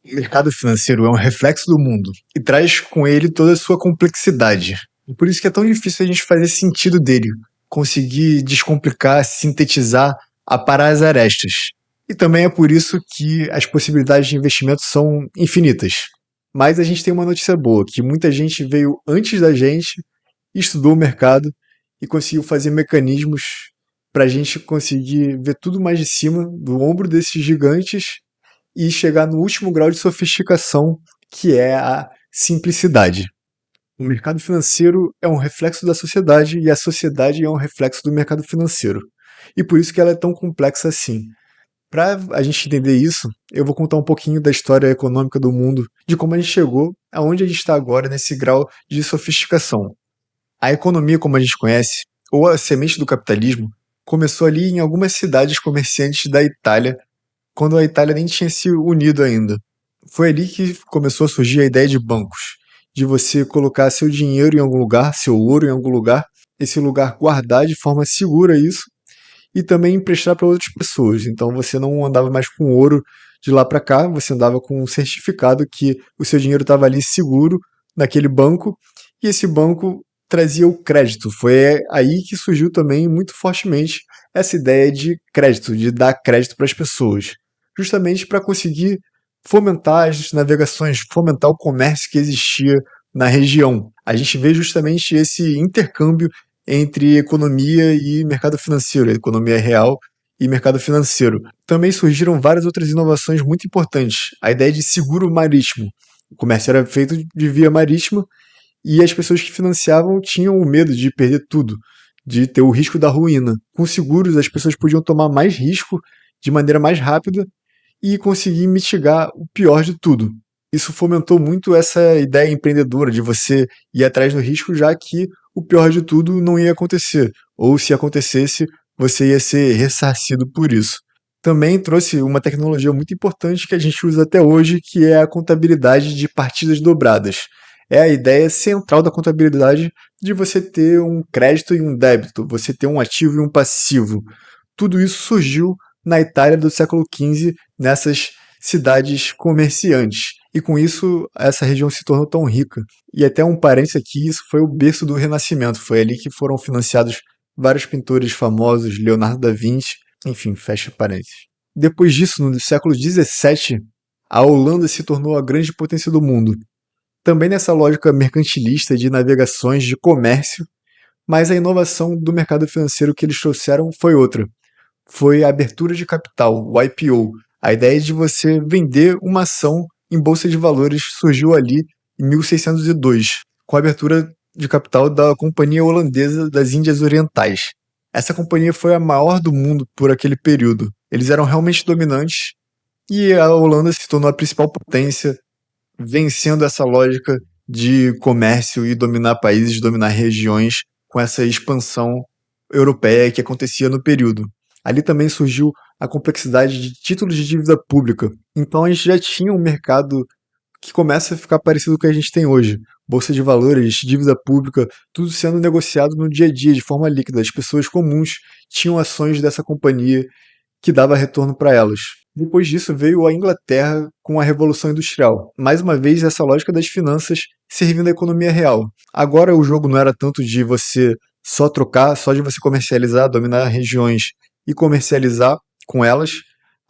O mercado financeiro é um reflexo do mundo e traz com ele toda a sua complexidade. E por isso que é tão difícil a gente fazer sentido dele, conseguir descomplicar, sintetizar, aparar as arestas. E também é por isso que as possibilidades de investimento são infinitas. Mas a gente tem uma notícia boa, que muita gente veio antes da gente, estudou o mercado e conseguiu fazer mecanismos para a gente conseguir ver tudo mais de cima do ombro desses gigantes e chegar no último grau de sofisticação, que é a simplicidade. O mercado financeiro é um reflexo da sociedade e a sociedade é um reflexo do mercado financeiro. E por isso que ela é tão complexa assim. Para a gente entender isso, eu vou contar um pouquinho da história econômica do mundo, de como a gente chegou aonde a gente está agora nesse grau de sofisticação. A economia, como a gente conhece, ou a semente do capitalismo, começou ali em algumas cidades comerciantes da Itália, quando a Itália nem tinha se unido ainda. Foi ali que começou a surgir a ideia de bancos, de você colocar seu dinheiro em algum lugar, seu ouro em algum lugar, esse lugar guardar de forma segura isso e também emprestar para outras pessoas. Então você não andava mais com ouro de lá para cá, você andava com um certificado que o seu dinheiro estava ali seguro naquele banco e esse banco trazia o crédito. Foi aí que surgiu também muito fortemente essa ideia de crédito, de dar crédito para as pessoas, justamente para conseguir fomentar as navegações, fomentar o comércio que existia na região. A gente vê justamente esse intercâmbio entre economia e mercado financeiro, economia real e mercado financeiro. Também surgiram várias outras inovações muito importantes. A ideia de seguro marítimo. O comércio era feito de via marítima e as pessoas que financiavam tinham o medo de perder tudo, de ter o risco da ruína. Com seguros, as pessoas podiam tomar mais risco de maneira mais rápida e conseguir mitigar o pior de tudo. Isso fomentou muito essa ideia empreendedora de você ir atrás do risco, já que o pior de tudo não ia acontecer, ou se acontecesse, você ia ser ressarcido por isso. Também trouxe uma tecnologia muito importante que a gente usa até hoje, que é a contabilidade de partidas dobradas. É a ideia central da contabilidade de você ter um crédito e um débito, você ter um ativo e um passivo. Tudo isso surgiu na Itália do século XV, nessas cidades comerciantes. E com isso, essa região se tornou tão rica. E até um parênteses aqui, isso foi o berço do Renascimento. Foi ali que foram financiados vários pintores famosos, Leonardo da Vinci, enfim, fecha parênteses. Depois disso, no século XVII, a Holanda se tornou a grande potência do mundo. Também nessa lógica mercantilista de navegações, de comércio, mas a inovação do mercado financeiro que eles trouxeram foi outra. Foi a abertura de capital, o IPO. A ideia de você vender uma ação em bolsa de valores surgiu ali em 1602, com a abertura de capital da Companhia Holandesa das Índias Orientais. Essa companhia foi a maior do mundo por aquele período. Eles eram realmente dominantes e a Holanda se tornou a principal potência, vencendo essa lógica de comércio e dominar países, dominar regiões com essa expansão europeia que acontecia no período. Ali também surgiu a complexidade de títulos de dívida pública. Então a gente já tinha um mercado que começa a ficar parecido com o que a gente tem hoje. Bolsa de valores, dívida pública, tudo sendo negociado no dia a dia, de forma líquida. As pessoas comuns tinham ações dessa companhia que dava retorno para elas. Depois disso veio a Inglaterra com a Revolução Industrial. Mais uma vez, essa lógica das finanças servindo à economia real. Agora o jogo não era tanto de você só trocar, só de você comercializar, dominar regiões e comercializar com elas.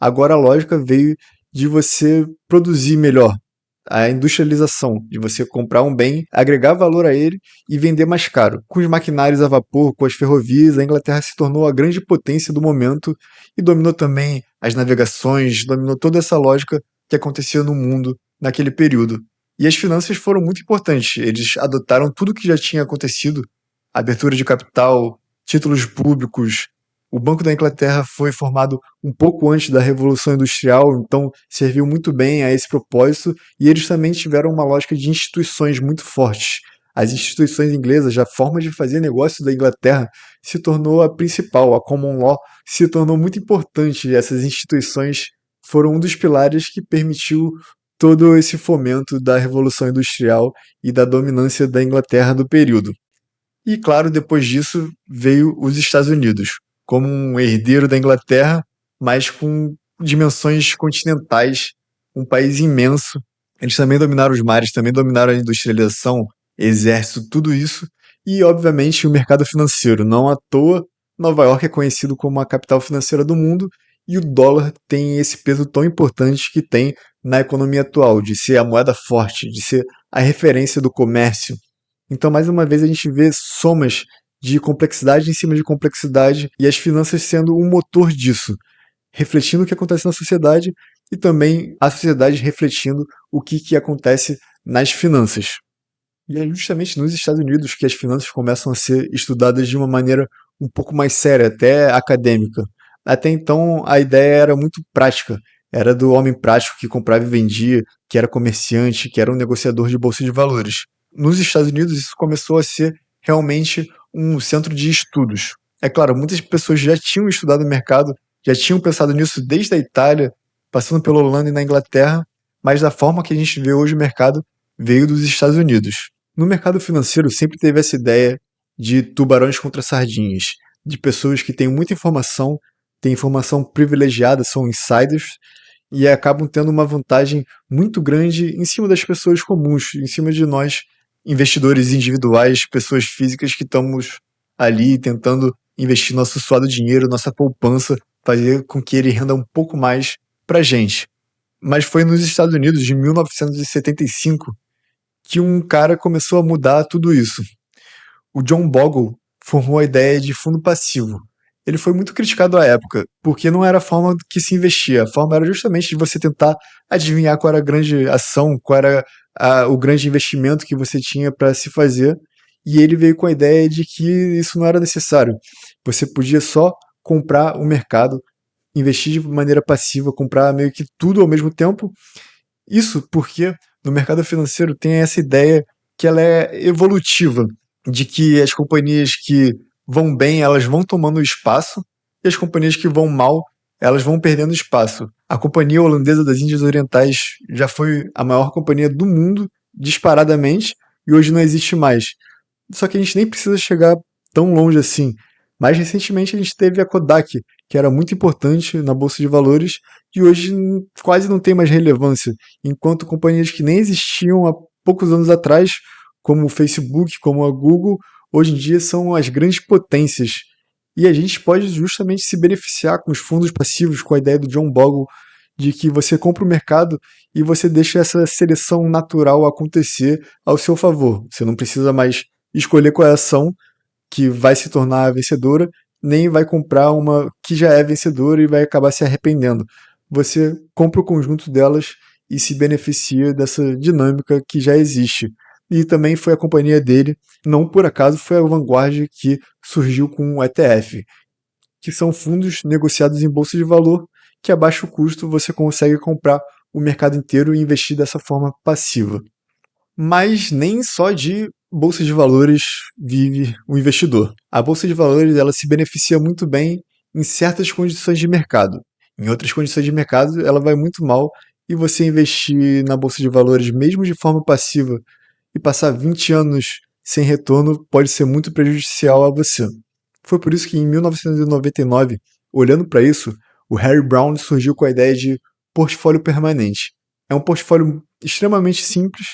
Agora a lógica veio de você produzir melhor. A industrialização, de você comprar um bem, agregar valor a ele e vender mais caro. Com os maquinários a vapor, com as ferrovias, a Inglaterra se tornou a grande potência do momento e dominou também as navegações, dominou toda essa lógica que acontecia no mundo naquele período. E as finanças foram muito importantes. Eles adotaram tudo que já tinha acontecido, abertura de capital, títulos públicos. O Banco da Inglaterra foi formado um pouco antes da Revolução Industrial, então serviu muito bem a esse propósito, e eles também tiveram uma lógica de instituições muito fortes. As instituições inglesas, a forma de fazer negócio da Inglaterra se tornou a principal, a common law se tornou muito importante. Essas instituições foram um dos pilares que permitiu todo esse fomento da Revolução Industrial e da dominância da Inglaterra do período. E, claro, depois disso veio os Estados Unidos, como um herdeiro da Inglaterra, mas com dimensões continentais um país imenso. Eles também dominaram os mares, também dominaram a industrialização, exército, tudo isso. E, obviamente, o mercado financeiro. Não à toa, Nova York é conhecido como a capital financeira do mundo e o dólar tem esse peso tão importante que tem na economia atual, de ser a moeda forte, de ser a referência do comércio. Então, mais uma vez, a gente vê somas de complexidade em cima de complexidade e as finanças sendo um motor disso, refletindo o que acontece na sociedade e também a sociedade refletindo o que acontece nas finanças. E é justamente nos Estados Unidos que as finanças começam a ser estudadas de uma maneira um pouco mais séria, até acadêmica. Até então, a ideia era muito prática. Era do homem prático que comprava e vendia, que era comerciante, que era um negociador de bolsa de valores. Nos Estados Unidos, isso começou a ser realmente um centro de estudos. É claro, muitas pessoas já tinham estudado o mercado, já tinham pensado nisso desde a Itália, passando pela Holanda e na Inglaterra, mas da forma que a gente vê hoje o mercado veio dos Estados Unidos. No mercado financeiro sempre teve essa ideia de tubarões contra sardinhas, de pessoas que têm informação privilegiada, são insiders, e acabam tendo uma vantagem muito grande em cima das pessoas comuns, em cima de nós, investidores individuais, pessoas físicas que estamos ali tentando investir nosso suado dinheiro, nossa poupança, fazer com que ele renda um pouco mais para gente. Mas foi nos Estados Unidos, de 1975, que um cara começou a mudar tudo isso. O John Bogle formou a ideia de fundo passivo. Ele foi muito criticado à época, porque não era a forma que se investia. A forma era justamente de você tentar adivinhar qual era a grande ação, qual era o grande investimento que você tinha para se fazer. E ele veio com a ideia de que isso não era necessário. Você podia só comprar o mercado, investir de maneira passiva, comprar meio que tudo ao mesmo tempo. Isso porque no mercado financeiro tem essa ideia que ela é evolutiva, de que as companhias que vão bem, elas vão tomando espaço, e as companhias que vão mal, elas vão perdendo espaço. A Companhia Holandesa das Índias Orientais já foi a maior companhia do mundo, disparadamente, e hoje não existe mais. Só que a gente nem precisa chegar tão longe assim. Mais recentemente a gente teve a Kodak, que era muito importante na bolsa de valores e hoje quase não tem mais relevância, enquanto companhias que nem existiam há poucos anos atrás, como o Facebook, como a Google, hoje em dia são as grandes potências. E a gente pode justamente se beneficiar com os fundos passivos, com a ideia do John Bogle, de que você compra o mercado e você deixa essa seleção natural acontecer ao seu favor. Você não precisa mais escolher qual é a ação que vai se tornar vencedora, nem vai comprar uma que já é vencedora e vai acabar se arrependendo. Você compra o conjunto delas e se beneficia dessa dinâmica que já existe. E também foi a companhia dele, não por acaso foi a Vanguard que surgiu com o ETF, que são fundos negociados em bolsa de valor que a baixo custo você consegue comprar o mercado inteiro e investir dessa forma passiva. Mas nem só de bolsa de valores vive o investidor. A bolsa de valores ela se beneficia muito bem em certas condições de mercado. Em outras condições de mercado, ela vai muito mal e você investir na bolsa de valores mesmo de forma passiva e passar 20 anos sem retorno pode ser muito prejudicial a você. Foi por isso que em 1999, olhando para isso, o Harry Browne surgiu com a ideia de portfólio permanente. É um portfólio extremamente simples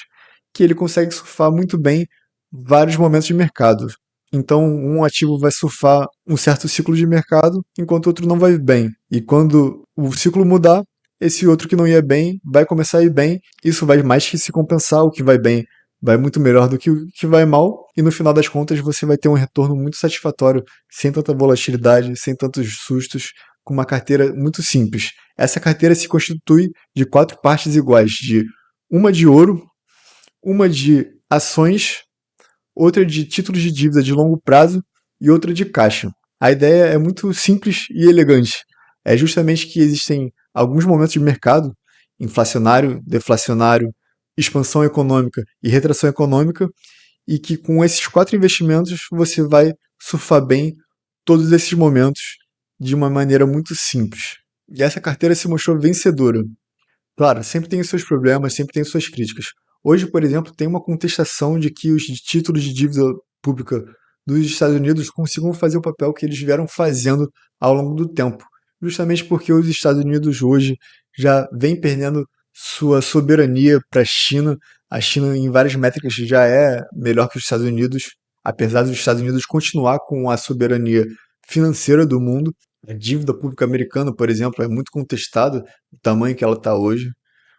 que ele consegue surfar muito bem vários momentos de mercado. Então, um ativo vai surfar um certo ciclo de mercado, enquanto outro não vai bem. E quando o ciclo mudar, esse outro que não ia bem vai começar a ir bem. Isso vai mais que se compensar, o que vai bem vai muito melhor do que o que vai mal. E no final das contas, você vai ter um retorno muito satisfatório, sem tanta volatilidade, sem tantos sustos, com uma carteira muito simples. Essa carteira se constitui de 4 partes iguais, de uma de ouro, uma de ações, outra de títulos de dívida de longo prazo e outra de caixa. A ideia é muito simples e elegante. É justamente que existem alguns momentos de mercado, inflacionário, deflacionário, expansão econômica e retração econômica, e que com esses 4 investimentos você vai surfar bem todos esses momentos de uma maneira muito simples. E essa carteira se mostrou vencedora. Claro, sempre tem os seus problemas, sempre tem suas críticas. Hoje, por exemplo, tem uma contestação de que os títulos de dívida pública dos Estados Unidos consigam fazer o papel que eles vieram fazendo ao longo do tempo. Justamente porque os Estados Unidos hoje já vem perdendo sua soberania para a China. A China, em várias métricas, já é melhor que os Estados Unidos, apesar dos Estados Unidos continuar com a soberania financeira do mundo. A dívida pública americana, por exemplo, é muito contestada, o tamanho que ela está hoje,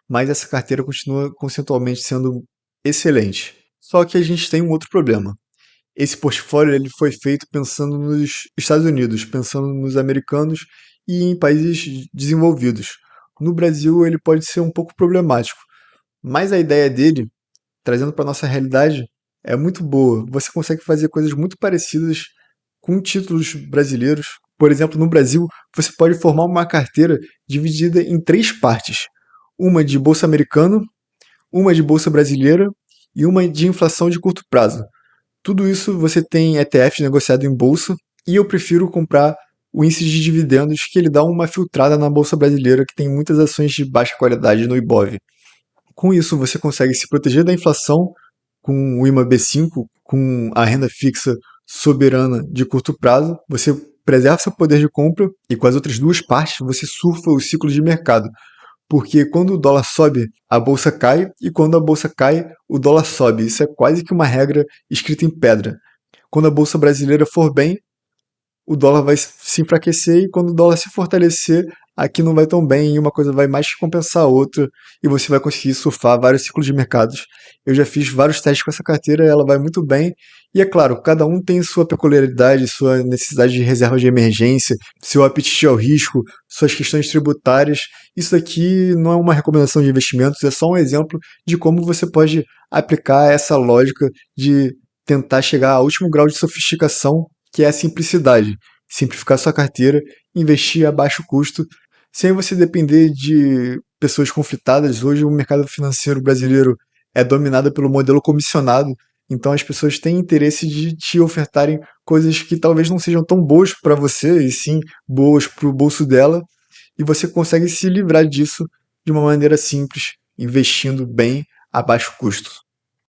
mas essa carteira continua conceitualmente sendo excelente. Só que a gente tem um outro problema. Esse portfólio ele foi feito pensando nos Estados Unidos, pensando nos americanos e em países desenvolvidos. No Brasil ele pode ser um pouco problemático, mas a ideia dele, trazendo para nossa realidade, é muito boa. Você consegue fazer coisas muito parecidas com títulos brasileiros. Por exemplo, no Brasil, você pode formar uma carteira dividida em 3 partes: uma de bolsa americana, uma de bolsa brasileira e uma de inflação de curto prazo. Tudo isso você tem ETFs negociado em bolsa e eu prefiro comprar o índice de dividendos, que ele dá uma filtrada na bolsa brasileira, que tem muitas ações de baixa qualidade no Ibov. Com isso, você consegue se proteger da inflação com o IMA B5, com a renda fixa soberana de curto prazo. Você preserva seu poder de compra e com as outras duas partes você surfa o ciclo de mercado. Porque quando o dólar sobe, a bolsa cai, e quando a bolsa cai, o dólar sobe. Isso é quase que uma regra escrita em pedra. Quando a bolsa brasileira for bem, o dólar vai se enfraquecer, e quando o dólar se fortalecer, aqui não vai tão bem e uma coisa vai mais que compensar a outra e você vai conseguir surfar vários ciclos de mercados. Eu já fiz vários testes com essa carteira, ela vai muito bem e é claro, cada um tem sua peculiaridade, sua necessidade de reserva de emergência, seu apetite ao risco, suas questões tributárias. Isso daqui não é uma recomendação de investimentos, é só um exemplo de como você pode aplicar essa lógica de tentar chegar ao último grau de sofisticação, que é a simplicidade. Simplificar sua carteira, investir a baixo custo, sem você depender de pessoas conflitadas. Hoje o mercado financeiro brasileiro é dominado pelo modelo comissionado, então as pessoas têm interesse de te ofertarem coisas que talvez não sejam tão boas para você, e sim boas para o bolso dela, e você consegue se livrar disso de uma maneira simples, investindo bem a baixo custo.